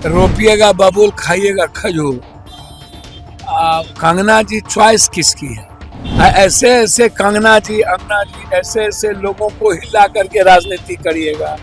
रोपिएगा बबूल, खाइएगा खजूर। कंगना जी चॉइस किसकी है? ऐसे ऐसे कंगना जी, अंगना जी, ऐसे ऐसे लोगों को हिला करके राजनीति करिएगा।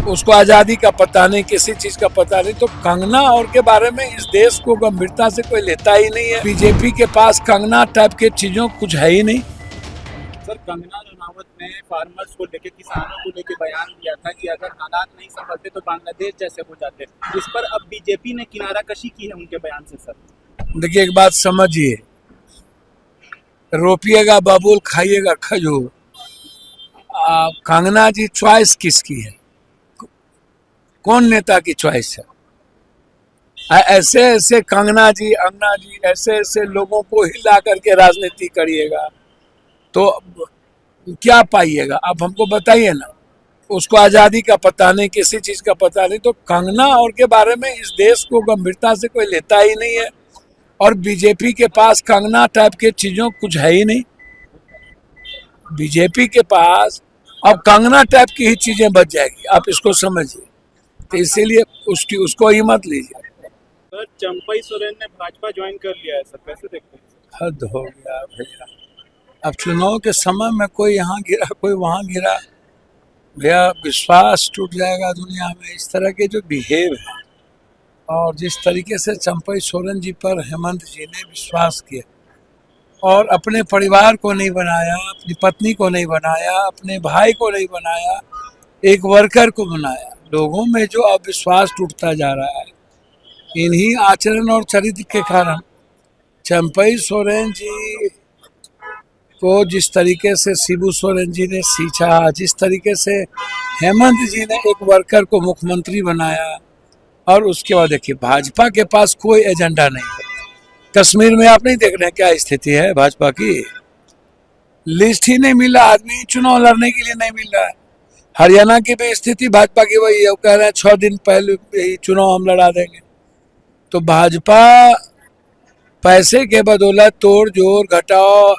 उसको आजादी का पता नहीं, किसी चीज का पता नहीं। तो कंगना और के बारे में इस देश को गंभीरता से कोई लेता ही नहीं है। बीजेपी के पास कंगना टाइप के चीजों कुछ है ही नहीं। सर, कंगना रनावत ने फार्मर्स को लेके, किसानों को लेके बयान दिया था कि अगर हालात नहीं संभलते तो बांग्लादेश जैसे हो जाते, जिस पर अब बीजेपी ने किनारा कशी की है उनके बयान से। सर देखिए, एक बात समझिए, रोपिएगा बबूल, खाइएगा खजूर। कंगना जी चॉइस किसकी है? कौन नेता की चॉइस है? ऐसे ऐसे कंगना जी, अंगना जी, ऐसे ऐसे लोगों को हिला करके राजनीति करिएगा तो क्या पाइएगा? आप हमको बताइए ना। उसको आजादी का पता नहीं, किसी चीज का पता नहीं। तो कंगना और के बारे में इस देश को गंभीरता से कोई लेता ही नहीं है। और बीजेपी के पास कंगना टाइप के चीजों कुछ है ही नहीं। बीजेपी के पास अब कंगना टाइप की ही चीजें बच जाएगी, आप इसको समझिए। तो इसीलिए उसको ही मत लीजिए। सर, चंपई सोरेन ने भाजपा ज्वाइन कर लिया है, सर कैसे देखते हैं? हद हो गया भैया। अब चुनाव के समय में कोई यहाँ गिरा, कोई वहाँ गिरा, भैया विश्वास टूट जाएगा दुनिया में। इस तरह के जो बिहेव है और जिस तरीके से चंपई सोरेन जी पर हेमंत जी ने विश्वास किया और अपने परिवार को नहीं बनाया, अपनी पत्नी को नहीं बनाया, अपने भाई को नहीं बनाया, एक वर्कर को बनाया, लोगों में जो अविश्वास टूटता जा रहा है इन्हीं आचरण और चरित्र के कारण। चंपई सोरेन जी को जिस तरीके से शिबू सोरेन जी ने सींचा, जिस तरीके से हेमंत जी ने एक वर्कर को मुख्यमंत्री बनाया, और उसके बाद देखिए भाजपा के पास कोई एजेंडा नहीं है। कश्मीर में आप नहीं देख रहे हैं क्या स्थिति है भाजपा की? लिस्ट ही नहीं मिला, आदमी चुनाव लड़ने के लिए नहीं मिल रहा है। हरियाणा की भी स्थिति भाजपा की वही है, वो कह रहे हैं 6 दिन पहले ही चुनाव हम लड़ा देंगे। तो भाजपा पैसे के बदौलत तोड़ जोड़ घटाओ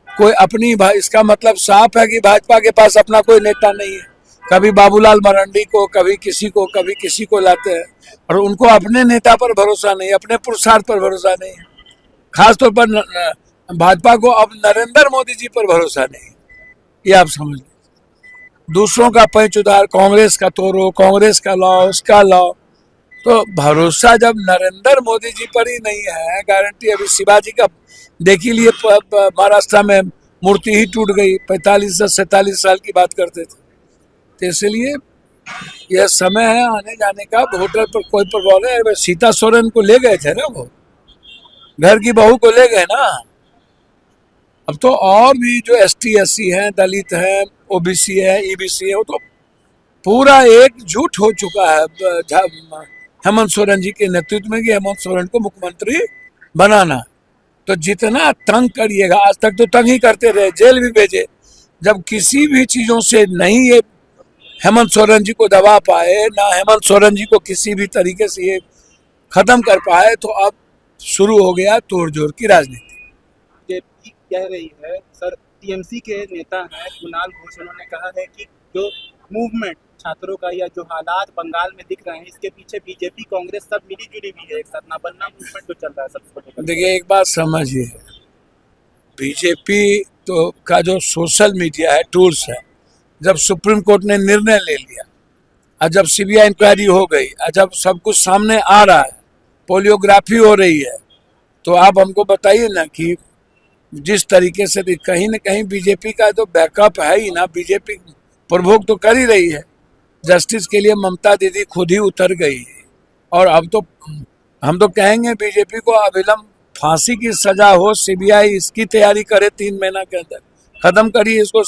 कोई अपनी, इसका मतलब साफ है कि भाजपा के पास अपना कोई नेता नहीं है। कभी बाबूलाल मरांडी को, कभी किसी को लाते हैं और उनको अपने नेता पर भरोसा नहीं, अपने पुरुषार्थ पर भरोसा नहीं है। खासतौर पर भाजपा को अब नरेंद्र मोदी जी पर भरोसा नहीं, ये आप समझ लो। दूसरों का पैच उधार, कांग्रेस का तोड़ो, कांग्रेस का लाओ, उसका लाओ। तो भरोसा जब नरेंद्र मोदी जी पर ही नहीं है, गारंटी अभी शिवाजी का देख ही लिए, महाराष्ट्र में मूर्ति ही टूट गई। 45 से 47 साल की बात करते थे। तो इसलिए यह समय है आने जाने का। वोटर पर कोई प्रभाव नहीं। सीता सोरेन को ले गए थे ना, वो घर की बहू को ले गए ना। अब तो और भी जो ST SC हैं, दलित हैं, OBC है, EBC है, वो तो पूरा एकजुट हो चुका है हेमंत सोरेन जी के नेतृत्व में कि हेमंत सोरेन को मुख्यमंत्री बनाना। तो जितना तंग करिएगा, आज तक तो तंग ही करते रहे, जेल भी भेजे। जब किसी भी चीजों से नहीं ये हेमंत सोरेन जी को दबा पाए, ना हेमंत सोरेन जी को किसी भी तरीके से ये खत्म कर पाए, तो अब शुरू हो गया तोड़ जोड़ की राजनीति। बीजेपी कह रही है, सर TMC के नेता हैं कुणाल घोष, उन्होंने कहा है कि जो मूवमेंट छात्रों का या जो हालात बंगाल में दिख रहे हैं, इसके पीछे बीजेपी कांग्रेस सब मिली जुली भी है, एक साथ ना बनना मूवमेंट जो चल रहा है सबको। देखिए, एक बात समझिए, बीजेपी तो का जो सोशल मीडिया है, टूल्स है, जब सुप्रीम कोर्ट ने निर्णय ले लिया और जब CBI इंक्वायरी हो गई और जब सब कुछ सामने आ रहा है, पोलियोग्राफी हो रही है, तो आप हमको बताइए ना कि जिस तरीके से कहीं ना कहीं बीजेपी का तो बैकअप है ही ना। बीजेपी प्रभोग तो कर ही रही है। जस्टिस के लिए ममता दीदी खुद ही उतर गई है। और अब तो हम तो कहेंगे बीजेपी को अविलंब फांसी की सजा हो, CBI इसकी तैयारी करे 3 महीना के अंदर, खत्म करिए इसको।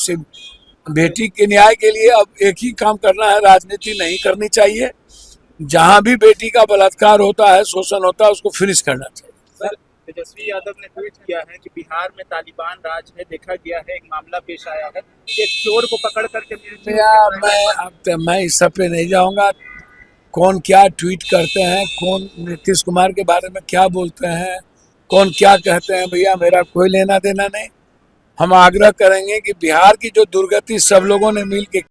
बेटी के न्याय के लिए अब एक ही काम करना है, राजनीति नहीं करनी चाहिए। जहां भी बेटी का बलात्कार होता है, शोषण होता है, उसको फिनिश करना चाहिए। सर, तेजस्वी यादव ने ट्वीट किया है कि बिहार में तालिबान राज है, देखा गया है, एक मामला पेश आया है, एक चोर को पकड़ करके। मैं इस सब पे नहीं जाऊंगा। कौन क्या ट्वीट करते हैं, कौन नीतीश कुमार के बारे में क्या बोलते हैं, कौन क्या कहते हैं, भैया मेरा कोई लेना देना नहीं। हम आग्रह करेंगे कि बिहार की जो दुर्गति सब लोगों ने मिल के